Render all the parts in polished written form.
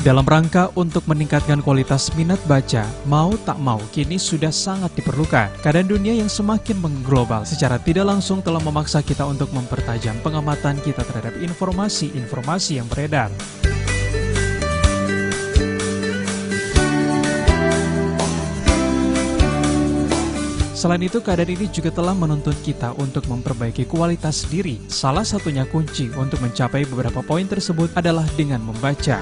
Dalam rangka untuk meningkatkan kualitas minat baca, mau tak mau kini sudah sangat diperlukan. Keadaan dunia yang semakin mengglobal secara tidak langsung telah memaksa kita untuk mempertajam pengamatan kita terhadap informasi-informasi yang beredar. Selain itu, keadaan ini juga telah menuntut kita untuk memperbaiki kualitas diri. Salah satunya kunci untuk mencapai beberapa poin tersebut adalah dengan membaca.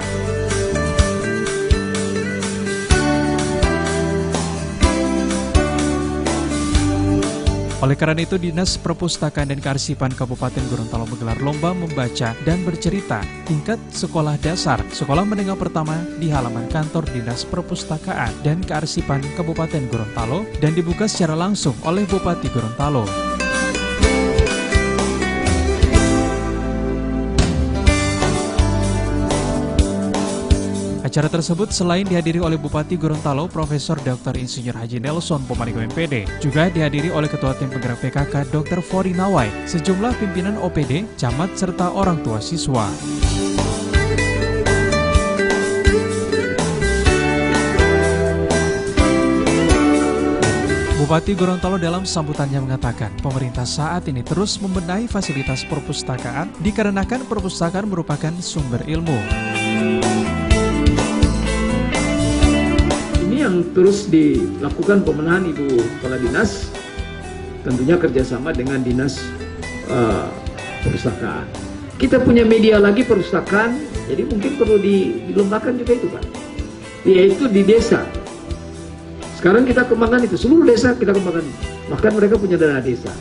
Oleh karena itu, Dinas Perpustakaan dan Kearsipan Kabupaten Gorontalo menggelar lomba membaca dan bercerita tingkat sekolah dasar, sekolah menengah pertama di halaman kantor Dinas Perpustakaan dan Kearsipan Kabupaten Gorontalo dan dibuka secara langsung oleh Bupati Gorontalo. Acara tersebut selain dihadiri oleh Bupati Gorontalo, Profesor Dr. Insinyur Haji Nelson Pomaniko MPD, juga dihadiri oleh Ketua Tim Penggerak PKK Dr. Fori Nawai, sejumlah pimpinan OPD, camat, serta orang tua siswa. Bupati Gorontalo dalam sambutannya mengatakan, pemerintah saat ini terus membenahi fasilitas perpustakaan dikarenakan perpustakaan merupakan sumber ilmu. Yang terus dilakukan pemenahan Ibu Kepala Dinas, tentunya kerjasama dengan Dinas Perpustakaan. Kita punya media lagi perpustakaan, jadi mungkin perlu dilombakan juga itu Pak, yaitu di desa. Sekarang kita kembangkan itu, seluruh desa kita kembangkan, bahkan mereka punya dana desa.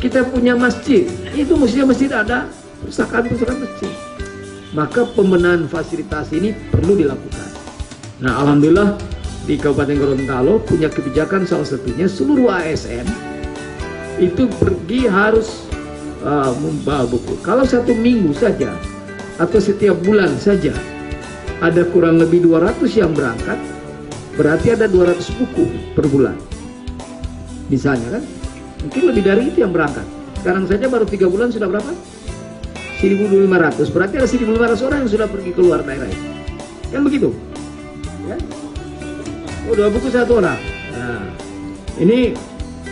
Kita punya masjid, itu mestinya masjid ada perpustakaan masjid. Maka pembenahan fasilitas ini perlu dilakukan. Nah, alhamdulillah di Kabupaten Gorontalo punya kebijakan, salah satunya seluruh ASN itu pergi harus membawa buku. Kalau satu minggu saja atau setiap bulan saja ada kurang lebih 200 yang berangkat, berarti ada 200 buku per bulan. Misalnya kan, mungkin lebih dari itu yang berangkat. Sekarang saja baru 3 bulan sudah berapa? 1.500, berarti ada 1.500 orang yang sudah pergi keluar daerah itu. Kan begitu? Ya? Oh, 2 buku 1 orang. Nah, ini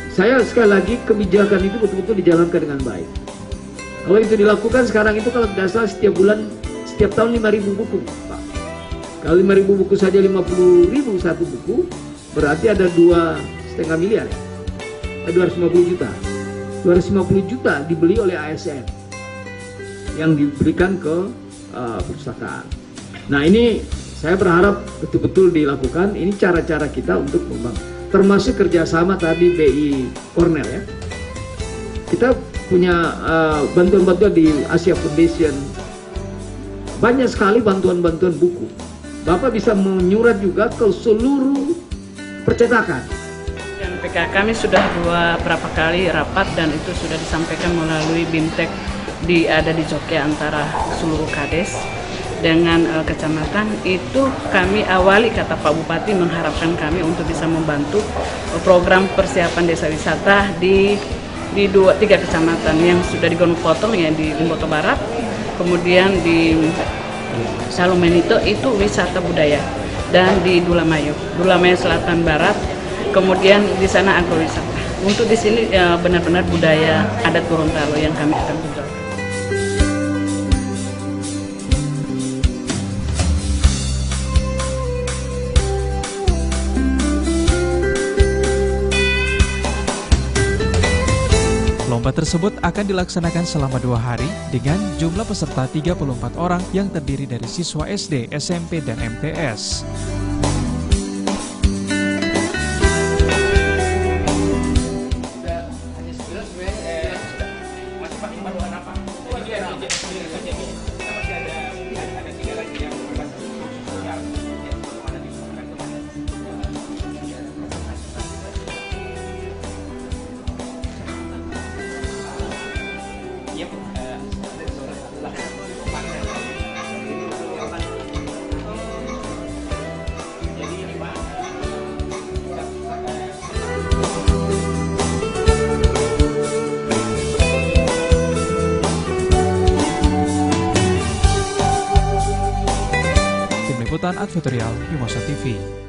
saya sekali lagi kebijakan itu betul-betul dijalankan dengan baik. Kalau itu dilakukan sekarang itu, kalau tidak salah setiap bulan, setiap tahun 5.000 buku Pak. Kalau 5.000 buku saja 50.000 satu buku, berarti ada 2,5 miliar ya? 250 juta. 250 juta dibeli oleh ASN yang diberikan ke perpustakaan. Nah, ini saya berharap betul-betul dilakukan. Ini cara-cara kita untuk membangun, termasuk kerjasama tadi BI Cornell ya. Kita punya bantuan-bantuan di Asia Foundation, banyak sekali bantuan-bantuan buku. Bapak bisa menyurat juga ke seluruh percetakan. Dan PKK kami sudah berapa kali rapat dan itu sudah disampaikan melalui BIMTEK ada di Jogja antara seluruh kades dengan kecamatan. Itu kami awali, kata Pak Bupati, mengharapkan kami untuk bisa membantu program persiapan desa wisata di 3 kecamatan yang sudah di Gunung Potong ya, di Limboto Barat, kemudian di Salumenito itu wisata budaya, dan di Dulamayo Selatan Barat, kemudian di sana agrowisata. Untuk di sini benar-benar budaya adat Gorontalo yang kami akan tinggalkan. Lomba tersebut akan dilaksanakan selama 2 hari dengan jumlah peserta 34 orang yang terdiri dari siswa SD, SMP, dan MTS. Liputan Advertorial Mimosa TV.